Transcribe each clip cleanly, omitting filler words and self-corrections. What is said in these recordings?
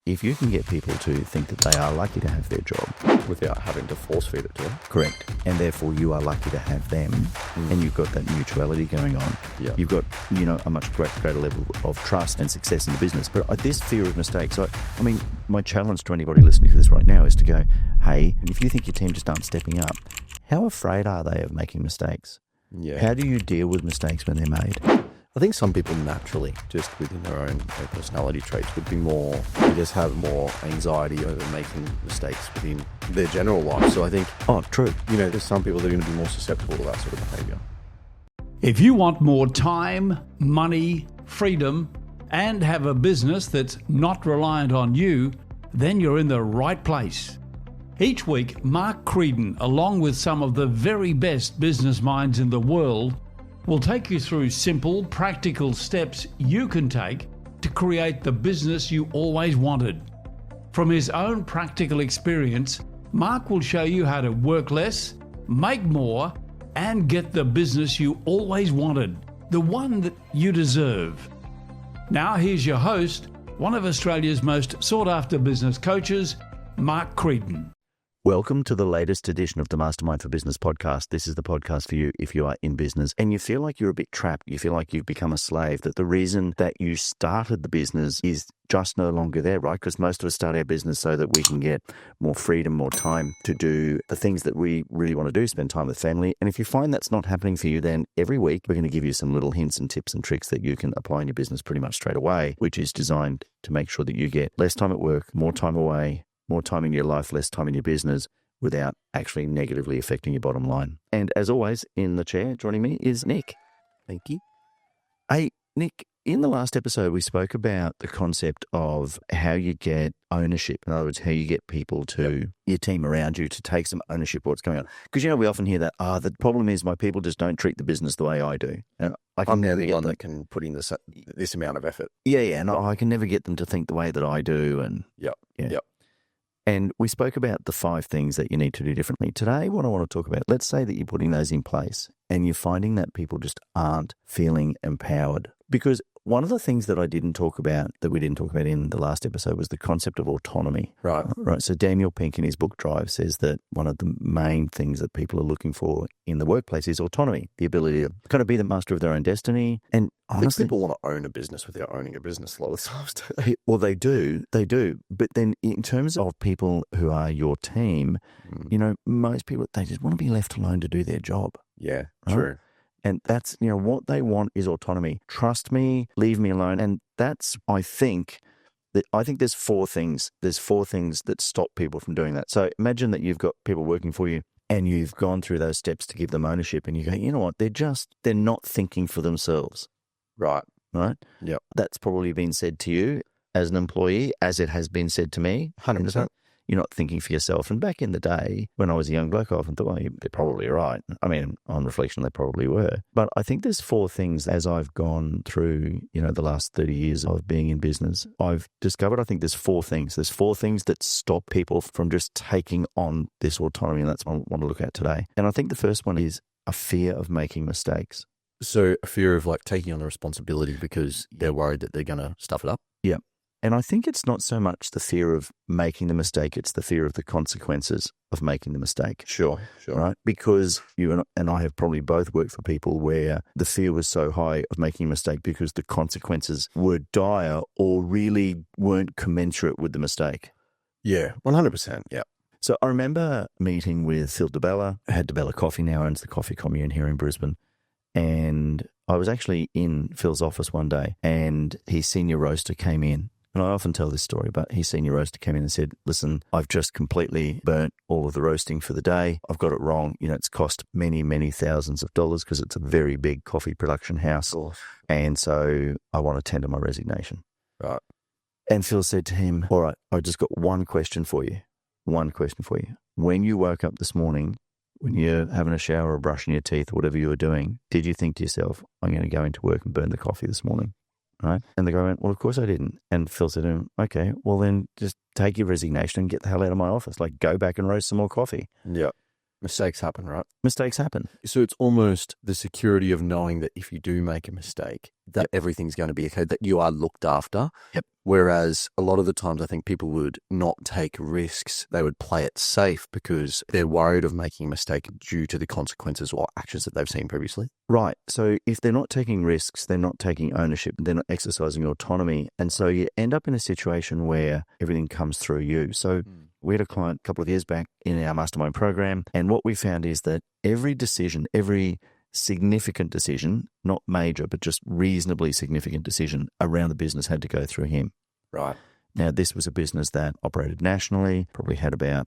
if you can get people to think that they are lucky to have their job without having to force feed it to them. correct, and therefore you are lucky to have them, and you've got that mutuality going on, you've got, a much greater level of trust and success in the business. But this fear of mistakes, I mean, my challenge to anybody listening to this right now is to go, hey, if you think your team just aren't stepping up, how afraid are they of making mistakes? Yeah. How do you deal with mistakes when they're made? I think some people naturally, just within their own personality traits, would be more, have more anxiety over making mistakes within their general life. So I think, True. There's some people that are going to be more susceptible to that sort of behaviour. If you want more time, money, freedom, and have a business that's not reliant on you, then you're in the right place. Each week, Mark Creedon, along with some of the very best business minds in the world, will take you through simple, practical steps you can take to create the business you always wanted. From his own practical experience, Mark will show you how to work less, make more, and get the business you always wanted, the one that you deserve. Now here's your host, one of Australia's most sought-after business coaches, Mark Creedon. Welcome to the latest edition of the Mastermind for Business podcast. This is the podcast for you if you are in business and you feel like you're a bit trapped. You feel like you've become a slave, that the reason that you started the business is just no longer there, right? Because most of us start our business so that we can get more freedom, more time to do the things that we really want to do, spend time with family. And if you find that's not happening for you, then every week we're going to give you some little hints and tips and tricks that you can apply in your business pretty much straight away, which is designed to make sure that you get less time at work, more time away, more time in your life, less time in your business, without actually negatively affecting your bottom line. And as always, in the chair joining me is Nick. Thank you. Hey, Nick, in the last episode, we spoke about the concept of how you get ownership. In other words, how you get people to your team around you to take some ownership of what's going on. Because, we often hear that, the problem is my people just don't treat the business the way I do. And I'm now the one that can put in this amount of effort. Yeah, and I can never get them to think the way that I do. And Yep. And we spoke about the 5 things that you need to do differently. Today, what I want to talk about, let's say that you're putting those in place and you're finding that people just aren't feeling empowered. Because one of the things that we didn't talk about in the last episode was the concept of autonomy. Right. So Daniel Pink in his book Drive says that one of the main things that people are looking for in the workplace is autonomy, the ability to kind of be the master of their own destiny. And honestly, people want to own a business without owning a business a lot of times. Well, they do. But then in terms of people who are your team, most people, they just want to be left alone to do their job. Yeah, right? True. And that's, what they want is autonomy. Trust me, leave me alone. And that's, I think there's 4 things. There's 4 things that stop people from doing that. So imagine that you've got people working for you and you've gone through those steps to give them ownership and you go, you know what, they're not thinking for themselves. Right. Yep. That's probably been said to you as an employee, as it has been said to me. 100%. You're not thinking for yourself. And back in the day, when I was a young bloke, I often thought, well, they're probably right. I mean, on reflection, they probably were. But I think there's 4 things as I've gone through, the last 30 years of being in business, I've discovered, I think there's 4 things. There's 4 things that stop people from just taking on this autonomy. And that's what I want to look at today. And I think the first one is a fear of making mistakes. So a fear of taking on the responsibility because they're worried that they're going to stuff it up? Yeah. And I think it's not so much the fear of making the mistake, it's the fear of the consequences of making the mistake. Sure. Right? Because you and I have probably both worked for people where the fear was so high of making a mistake because the consequences were dire or really weren't commensurate with the mistake. Yeah, 100%. Yeah. So I remember meeting with Phil DeBella, who had DeBella Coffee, now owns the Coffee Commune here in Brisbane. And I was actually in Phil's office one day and his senior roaster came in. And I often tell this story, but his senior roaster came in and said, listen, I've just completely burnt all of the roasting for the day. I've got it wrong. It's cost many, many thousands of dollars because it's a very big coffee production house. And so I want to tender my resignation. Right. And Phil said to him, all right, I just got one question for you. When you woke up this morning, when you're having a shower or brushing your teeth or whatever you were doing, did you think to yourself, I'm going to go into work and burn the coffee this morning? Right? And the guy went, well, of course I didn't. And Phil said to him, okay, well then just take your resignation and get the hell out of my office. Go back and roast some more coffee. Yeah. Mistakes happen, right? Mistakes happen. So it's almost the security of knowing that if you do make a mistake, that everything's going to be okay, that you are looked after. Yep. Whereas a lot of the times I think people would not take risks. They would play it safe because they're worried of making a mistake due to the consequences or actions that they've seen previously. Right. So if they're not taking risks, they're not taking ownership, they're not exercising autonomy. And so you end up in a situation where everything comes through you. So we had a client a couple of years back in our Mastermind program. And what we found is that every decision, every significant decision, not major, but just reasonably significant decision around the business had to go through him. Right. Now, this was a business that operated nationally, probably had about,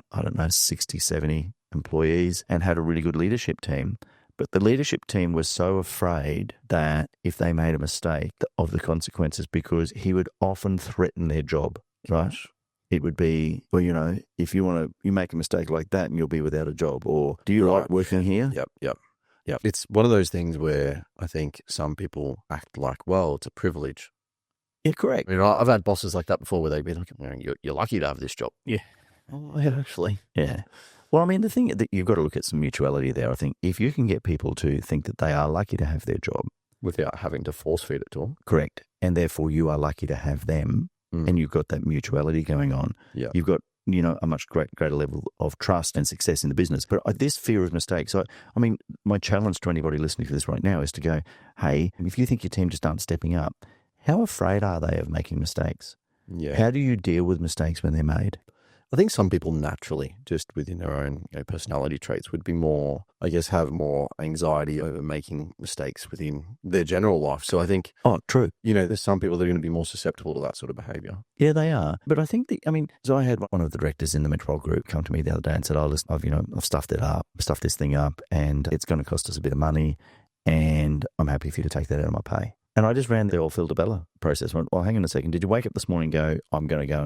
60, 70 employees and had a really good leadership team. But the leadership team was so afraid that if they made a mistake of the consequences, because he would often threaten their job, right? It would be, well, if you make a mistake like that and you'll be without a job, or do you like working here? Yep. It's one of those things where I think some people act like, well, it's a privilege. Yeah, correct. I've had bosses like that before where they'd be like, you're lucky to have this job. Yeah. Oh, yeah, actually. Yeah. Well, the thing that you've got to look at some mutuality there. I think if you can get people to think that they are lucky to have their job without having to force feed it to them. Correct. And therefore you are lucky to have them and you've got that mutuality going on. Yeah. You've got, a much greater level of trust and success in the business. But this fear of mistakes, my challenge to anybody listening to this right now is to go, hey, if you think your team just aren't stepping up, how afraid are they of making mistakes? Yeah. How do you deal with mistakes when they're made? I think some people naturally, just within their own personality traits, would be more, have more anxiety over making mistakes within their general life. So I think, true. There's some people that are going to be more susceptible to that sort of behavior. Yeah, they are. But I think so I had one of the directors in the Metropole Group come to me the other day and said, I've stuffed this thing up, and it's going to cost us a bit of money, and I'm happy for you to take that out of my pay. And I just ran the old Phil DeBella process. I went, well, hang on a second. Did you wake up this morning and go, I'm going to go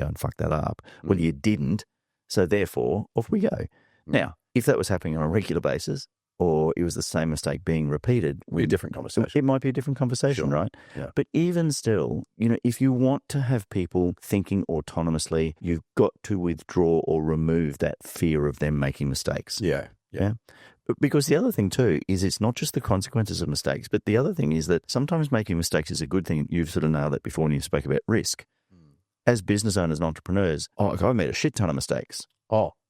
and fuck that up? Well, you didn't. So therefore, off we go. Now, if that was happening on a regular basis, or it was the same mistake being repeated, it would be a different conversation. It might be a different conversation, sure. Right? Yeah. But even still, if you want to have people thinking autonomously, you've got to withdraw or remove that fear of them making mistakes. Yeah. Because the other thing too is it's not just the consequences of mistakes, but the other thing is that sometimes making mistakes is a good thing. You've sort of nailed that before when you spoke about risk. As business owners and entrepreneurs, I've made a shit ton of mistakes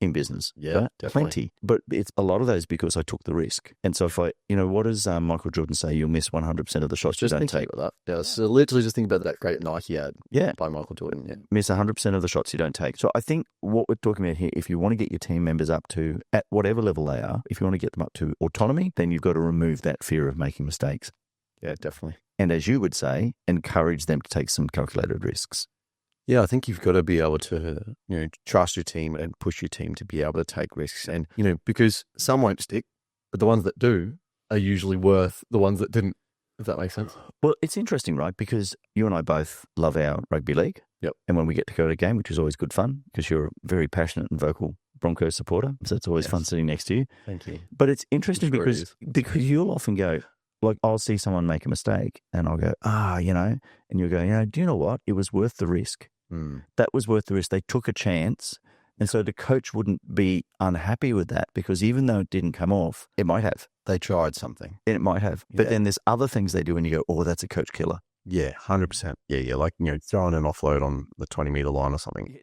in business. Yeah, right? definitely. Plenty. But it's a lot of those because I took the risk. And so if what does Michael Jordan say? You'll miss 100% of the shots you don't take. About that. Yeah, so literally just think about that great Nike ad by Michael Jordan. Yeah. Miss 100% of the shots you don't take. So I think what we're talking about here, if you want to get your team members up to, at whatever level they are, if you want to get them up to autonomy, then you've got to remove that fear of making mistakes. Yeah, definitely. And as you would say, encourage them to take some calculated risks. Yeah, I think you've got to be able to, trust your team and push your team to be able to take risks. And, because some won't stick, but the ones that do are usually worth the ones that didn't, if that makes sense. Well, it's interesting, right? Because you and I both love our rugby league. Yep. And when we get to go to a game, which is always good fun, because you're a very passionate and vocal Broncos supporter. So it's always fun sitting next to you. Thank you. But it's interesting because you'll often go, like, I'll see someone make a mistake and I'll go, and you'll go, do you know what? It was worth the risk. That was worth the risk. They took a chance. And so the coach wouldn't be unhappy with that because even though it didn't come off, it might have. They tried something. It might have. Yeah. But then there's other things they do and you go, that's a coach killer. Yeah, 100%. Yeah. Like, throwing an offload on the 20-meter line or something.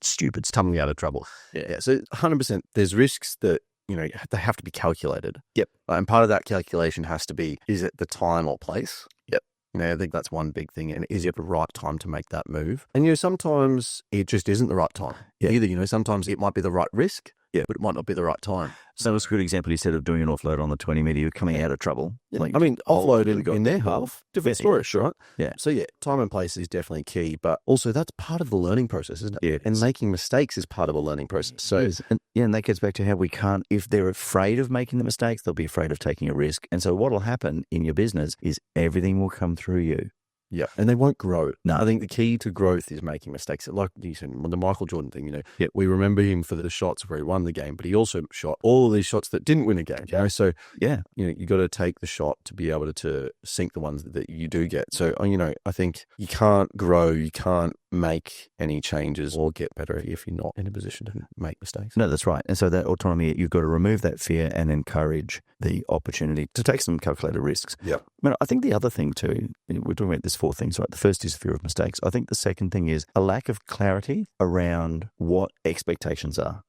Stupid. It's tumbling out of trouble. Yeah. So 100%, there's risks that, they have to be calculated. Yep. And part of that calculation has to be, is it the time or place? Yep. I think that's one big thing. And is it the right time to make that move? And, sometimes it just isn't the right time. Yeah. Either, sometimes it might be the right risk, but it might not be the right time. So that's a good example. You said of doing an offload on the 20-meter, you're coming out of trouble. Yeah. Offload in their half, different story, right? Yeah. So, time and place is definitely key, but also that's part of the learning process, isn't it? Yeah. And making mistakes is part of a learning process. So, and that gets back to how we can't, if they're afraid of making the mistakes, they'll be afraid of taking a risk. And so what will happen in your business is everything will come through you. Yeah, and they won't grow. No. I think the key to growth is making mistakes. Like you said, the Michael Jordan thing, we remember him for the shots where he won the game, but he also shot all of these shots that didn't win a game. So, you got to take the shot to be able to sink the ones that you do get. So, I think you can't grow, you can't make any changes or get better if you're not in a position to make mistakes. No, that's right. And so that autonomy, you've got to remove that fear and encourage the opportunity to take some calculated risks. Yeah. I think the other thing too, we're talking about this 4 things, right? The first is fear of mistakes. I think the second thing is a lack of clarity around what expectations are.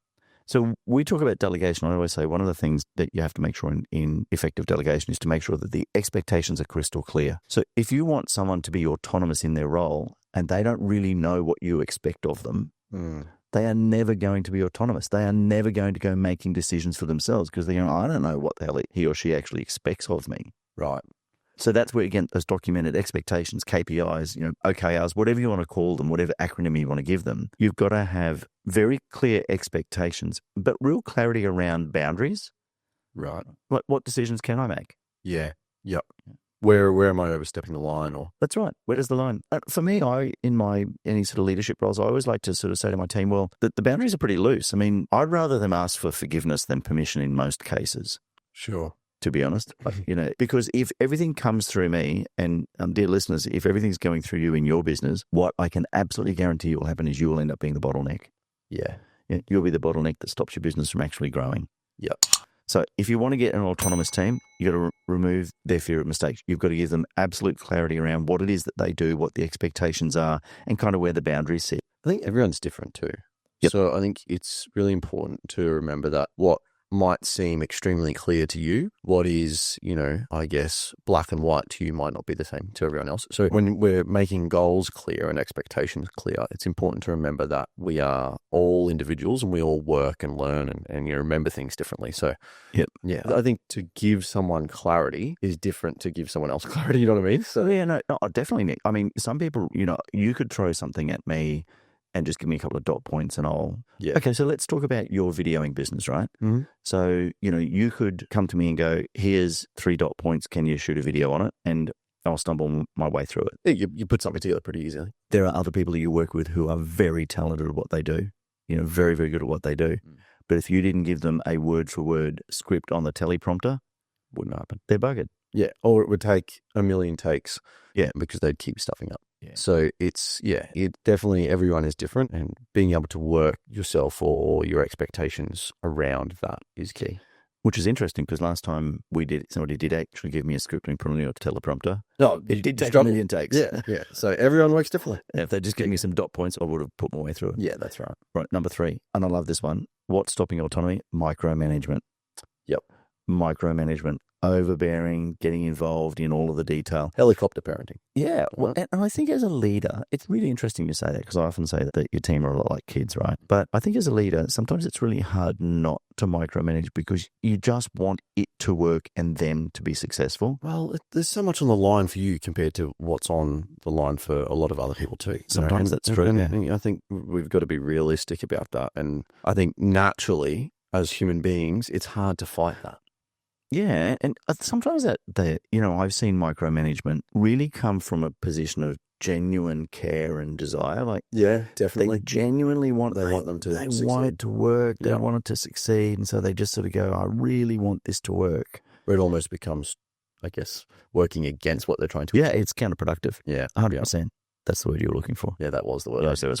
So we talk about delegation. I always say one of the things that you have to make sure in effective delegation is to make sure that the expectations are crystal clear. So if you want someone to be autonomous in their role and they don't really know what you expect of them, they are never going to be autonomous. They are never going to go making decisions for themselves because they're going, I don't know what the hell he or she actually expects of me. Right. So that's where, again, those documented expectations, KPIs, OKRs, whatever you want to call them, whatever acronym you want to give them, you've got to have very clear expectations, but real clarity around boundaries. Right. What decisions can I make? Yeah. Yep. Where am I overstepping the line? Or That's right. Where does the line? For me, any sort of leadership roles, I always like to sort of say to my team, well, the boundaries are pretty loose. I mean, I'd rather them ask for forgiveness than permission in most cases. Sure. To be honest, because if everything comes through me, and dear listeners, if everything's going through you in your business, what I can absolutely guarantee will happen is you will end up being the bottleneck. Yeah. You'll be the bottleneck that stops your business from actually growing. Yep. So if you want to get an autonomous team, you've got to remove their fear of mistakes. You've got to give them absolute clarity around what it is that they do, what the expectations are, and kind of where the boundaries sit. I think everyone's different too. Yep. So I think it's really important to remember that what might seem extremely clear to you, what is, I guess, black and white to you might not be the same to everyone else. So when we're making goals clear and expectations clear, it's important to remember that we are all individuals and we all work and learn and remember things differently. So I think to give someone clarity is different to give someone else clarity, you know what I mean? So no, definitely, Nick. I mean, some people, you could throw something at me and just give me a couple of dot points and I'll... Yeah. Okay, so let's talk about your videoing business, right? Mm-hmm. So, you could come to me and go, here's 3 dot points. Can you shoot a video on it? And I'll stumble my way through it. Yeah, you put something together pretty easily. There are other people that you work with who are very talented at what they do, very, very good at what they do. But if you didn't give them a word-for-word script on the teleprompter, Wouldn't happen. they're buggered. Yeah, or it would take a million takes. Yeah. Because they'd keep stuffing up. Yeah. So it definitely, everyone is different, and being able to work yourself or your expectations around that is key. Which is interesting because last time somebody did actually give me a script and put it on your teleprompter. No, It did take a million takes. Yeah. So everyone works differently. And if they just gave me some dot points, I would have put my way through it. Yeah, that's right. Right, number 3, and I love this one. What's stopping autonomy? Micromanagement. Yep. Micromanagement, overbearing, getting involved in all of the detail. Helicopter parenting. Yeah, well, and I think as a leader, it's really interesting you say that because I often say that your team are a lot like kids, right? But I think as a leader, sometimes it's really hard not to micromanage because you just want it to work and them to be successful. Well, there's so much on the line for you compared to what's on the line for a lot of other people too. Sometimes that's true. And I think we've got to be realistic about that. And I think naturally, as human beings, it's hard to fight that. Yeah, and sometimes I've seen micromanagement really come from a position of genuine care and desire. Like, yeah, definitely. They genuinely want them to They succeed. want it to work. They Yeah. want it to succeed. And so they just sort of go, I really want this to work. Where it almost becomes, I guess, working against what they're trying to Yeah, achieve. it's counterproductive. Yeah. 100%. That's the word you were looking for. Yeah, that was the word. Yeah, so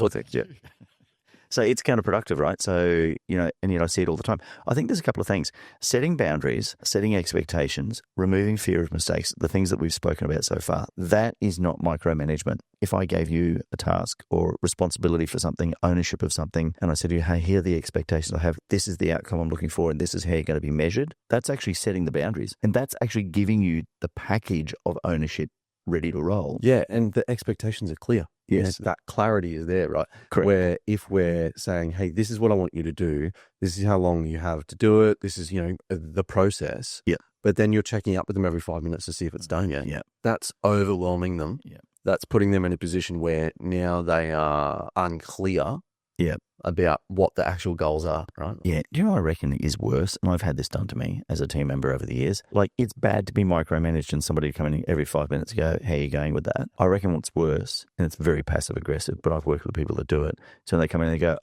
So it's counterproductive, right? So, and yet I see it all the time. I think there's a couple of things. Setting boundaries, setting expectations, removing fear of mistakes, the things that we've spoken about so far, that is not micromanagement. If I gave you a task or responsibility for something, ownership of something, and I said to you, hey, here are the expectations I have, this is the outcome I'm looking for, and this is how you're going to be measured, that's actually setting the boundaries. And that's actually giving you the package of ownership ready to roll. Yeah, and the expectations are clear. Yes. That clarity is there, right? Correct. Where if we're saying, hey, this is what I want you to do, this is how long you have to do it, this is, the process. Yeah. But then you're checking up with them every 5 minutes to see if it's done yet. Yeah. That's overwhelming them. Yeah. That's putting them in a position where now they are unclear about what the actual goals are, right? Yeah. Do you know what I reckon is worse? And I've had this done to me as a team member over the years. Like, it's bad to be micromanaged and somebody come in every 5 minutes and go, how are you going with that? I reckon what's worse, and it's very passive aggressive, but I've worked with people that do it. So they come in and they go,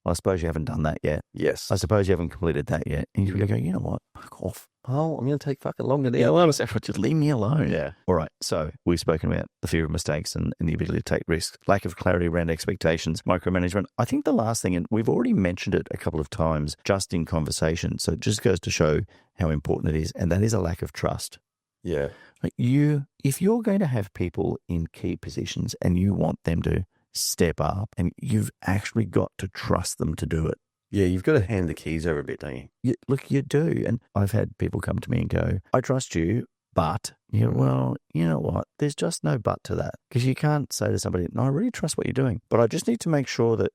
I suppose you haven't done that yet. Yes. I suppose you haven't completed that yet. And you go, you know what? Fuck off. Oh, I'm going to take fucking longer now. Yeah, just leave me alone. Yeah. All right. So we've spoken about the fear of mistakes and the ability to take risks, lack of clarity around expectations, micromanagement. I think the last thing, and we've already mentioned it a couple of times just in conversation, so it just goes to show how important it is, and that is a lack of trust. Yeah. Like if you're going to have people in key positions and you want them to step up, and you've actually got to trust them to do it. Yeah, you've got to hand the keys over a bit, don't you? Look, you do. And I've had people come to me and go, I trust you, but, well, you know what? There's just no but to that. Because you can't say to somebody, no, I really trust what you're doing, but I just need to make sure that,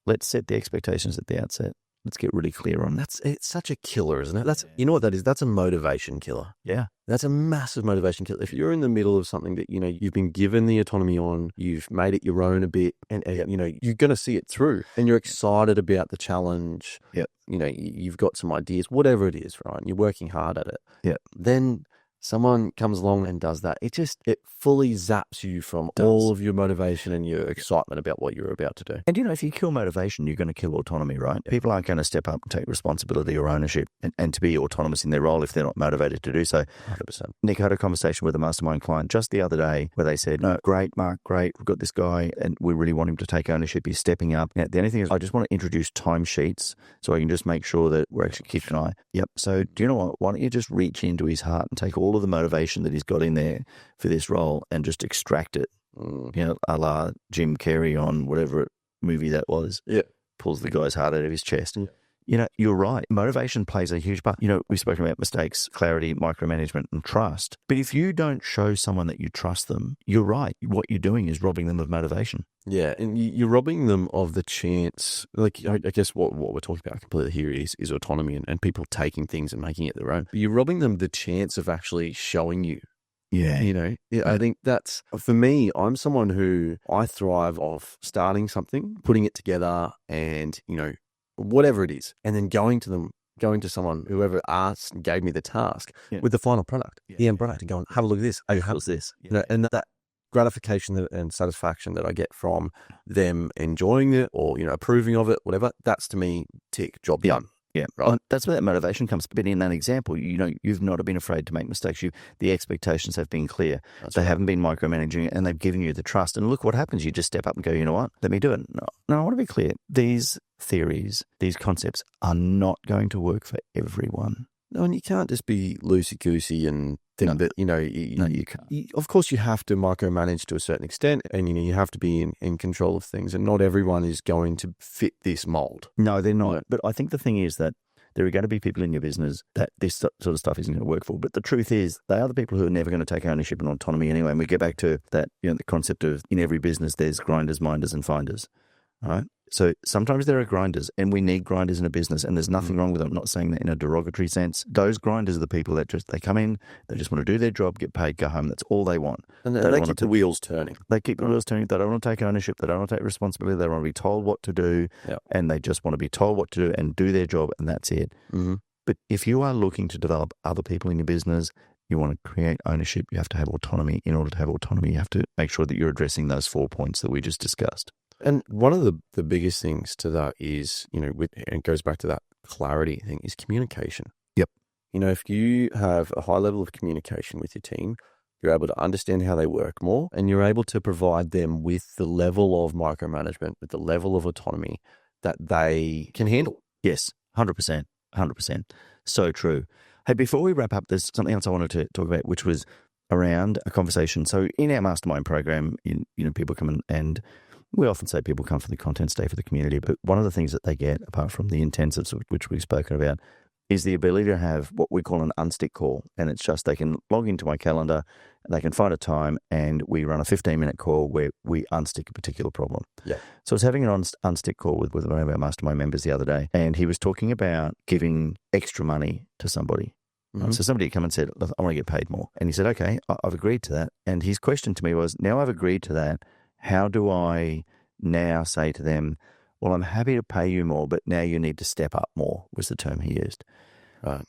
let's set the expectations at the outset. Let's get really clear on that. It's such a killer, isn't it? You know what that is? That's a motivation killer. Yeah. That's a massive motivation killer. If you're in the middle of something that, you've been given the autonomy on, you've made it your own a bit, and, you're going to see it through, and you're excited about the challenge. Yep. You've got some ideas, whatever it is, right? You're working hard at it. Yeah. Then someone comes along and does that. It fully zaps you from all of your motivation and your excitement about what you're about to do. And, if you kill motivation, you're going to kill autonomy, right? Yeah. People aren't going to step up and take responsibility or ownership and to be autonomous in their role if they're not motivated to do so. 100%. Nick, I had a conversation with a Mastermind client just the other day where they said, no, great, Mark, great. We've got this guy and we really want him to take ownership. He's stepping up. Now, the only thing is I just want to introduce timesheets so I can just make sure that we're actually keeping an eye. Yep. So do you know what? Why don't you just reach into his heart and take all of the motivation that he's got in there for this role and just extract it, a la Jim Carrey on whatever movie that was. Yeah. Pulls the guy's heart out of his chest. Yeah. You're right. Motivation plays a huge part. We've spoken about mistakes, clarity, micromanagement, and trust. But if you don't show someone that you trust them, you're right. What you're doing is robbing them of motivation. Yeah, and you're robbing them of the chance. Like, I guess what we're talking about completely here is autonomy and people taking things and making it their own. But you're robbing them the chance of actually showing you. Yeah. I think that's, for me, I'm someone who I thrive off starting something, putting it together and, whatever it is, and then going to someone, whoever asked and gave me the task with the final product, the end product, and going, have a look at this. Oh, how's this? And that gratification and satisfaction that I get from them enjoying it or, approving of it, whatever, that's to me, tick, job done. Yeah, right. Well, that's where that motivation comes. But in that example, you've not been afraid to make mistakes. The expectations have been clear. They haven't been micromanaging, and they've given you the trust. And look what happens. You just step up and go, you know what? Let me do it. No, I want to be clear. These theories, these concepts are not going to work for everyone. No, and you can't just be loosey-goosey and think that, you can't. Of course, you have to micromanage to a certain extent, and, you have to be in control of things, and not everyone is going to fit this mold. No, they're not. But I think the thing is that there are going to be people in your business that this sort of stuff isn't going to work for. But the truth is, they are the people who are never going to take ownership and autonomy anyway. And we get back to that, the concept of in every business, there's grinders, minders, and finders. All right. So sometimes there are grinders, and we need grinders in a business, and there's nothing wrong with them. I'm not saying that in a derogatory sense. Those grinders are the people that they come in, they just want to do their job, get paid, go home. That's all they want. And they keep the wheels turning. They keep the wheels turning. They don't want to take ownership. They don't want to take responsibility. They want to be told what to do, and they just want to be told what to do and do their job, and that's it. Mm-hmm. But if you are looking to develop other people in your business, you want to create ownership, you have to have autonomy. In order to have autonomy, you have to make sure that you're addressing those 4 points that we just discussed. And one of the biggest things to that is, and it goes back to that clarity thing, is communication. Yep. If you have a high level of communication with your team, you're able to understand how they work more, and you're able to provide them with the level of micromanagement, with the level of autonomy that they can handle. Yes, 100%. 100%. So true. Hey, before we wrap up, there's something else I wanted to talk about, which was around a conversation. So in our Mastermind program, people come in, and we often say people come for the content, stay for the community. But one of the things that they get, apart from the intensives, which we've spoken about, is the ability to have what we call an unstick call. And it's just they can log into my calendar, they can find a time, and we run a 15-minute call where we unstick a particular problem. Yeah. So I was having an unstick call with one of our Mastermind members the other day, and he was talking about giving extra money to somebody. Mm-hmm. So somebody came and said, I want to get paid more. And he said, okay, I've agreed to that. And his question to me was, now I've agreed to that, how do I now say to them, well, I'm happy to pay you more, but now you need to step up more, was the term he used.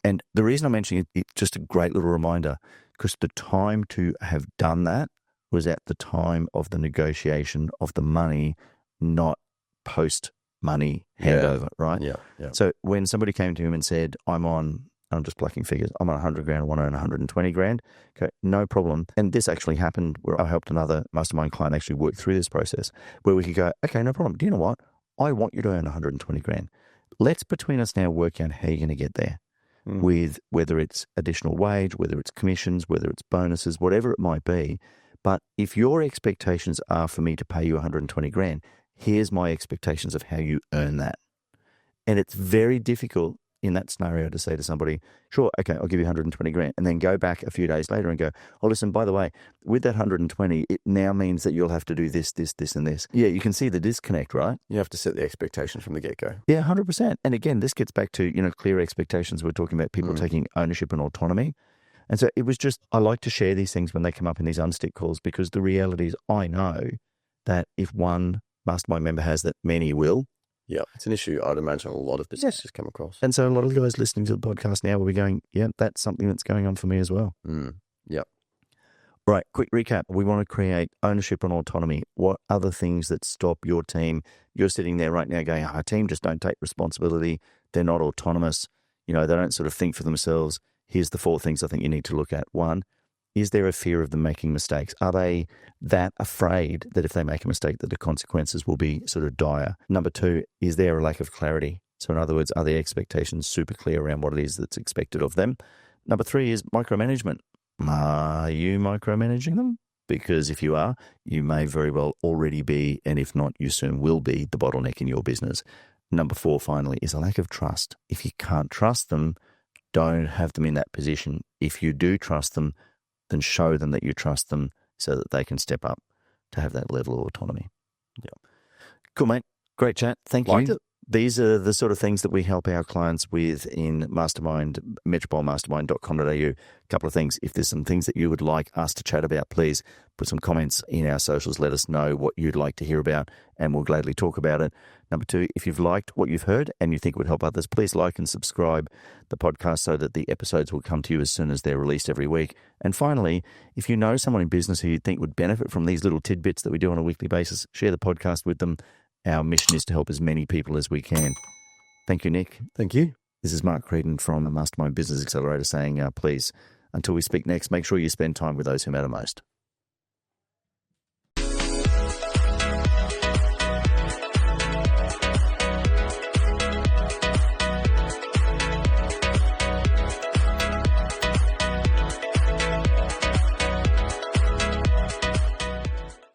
And the reason I'm mentioning it, it's just a great little reminder, because the time to have done that was at the time of the negotiation of the money, not post money handover, right? Yeah. So when somebody came to him and said, I'm just plucking figures, I'm on 100 grand, I want to earn 120 grand. Okay, no problem. And this actually happened where I helped another mastermind client actually work through this process where we could go, okay, no problem. Do you know what? I want you to earn 120 grand. Let's between us now work out how you're going to get there with whether it's additional wage, whether it's commissions, whether it's bonuses, whatever it might be. But if your expectations are for me to pay you 120 grand, here's my expectations of how you earn that. And it's very difficult in that scenario to say to somebody, sure, okay, I'll give you 120 grand, and then go back a few days later and go, oh, listen, by the way, with that 120, it now means that you'll have to do this, this, this, and this. Yeah, you can see the disconnect, right? You have to set the expectations from the get-go. Yeah, 100%. And again, this gets back to, clear expectations. We're talking about people taking ownership and autonomy. And so it was just, I like to share these things when they come up in these unstick calls, because the reality is I know that if one mastermind member has that, many will. Yeah, it's an issue I'd imagine a lot of businesses come across. And so a lot of guys listening to the podcast now will be going, yeah, that's something that's going on for me as well. Yeah. Right, quick recap. We want to create ownership and autonomy. What other things that stop your team? You're sitting there right now going, our team just don't take responsibility. They're not autonomous. They don't sort of think for themselves. Here's the 4 things I think you need to look at. 1, is there a fear of them making mistakes? Are they that afraid that if they make a mistake that the consequences will be sort of dire? Number 2, is there a lack of clarity? So in other words, are their expectations super clear around what it is that's expected of them? Number 3 is micromanagement. Are you micromanaging them? Because if you are, you may very well already be, and if not, you soon will be, the bottleneck in your business. Number 4, finally, is a lack of trust. If you can't trust them, don't have them in that position. If you do trust them, then show them that you trust them so that they can step up to have that level of autonomy. Yeah. Cool, mate. Great chat. Thank you. Liked it. These are the sort of things that we help our clients with in Mastermind, metropolemastermind.com.au. A couple of things. If there's some things that you would like us to chat about, please put some comments in our socials. Let us know what you'd like to hear about, and we'll gladly talk about it. Number 2, if you've liked what you've heard and you think it would help others, please like and subscribe the podcast so that the episodes will come to you as soon as they're released every week. And finally, if you know someone in business who you think would benefit from these little tidbits that we do on a weekly basis, share the podcast with them. Our mission is to help as many people as we can. Thank you, Nick. Thank you. This is Mark Creedon from the Mastermind Business Accelerator saying, please, until we speak next, make sure you spend time with those who matter most.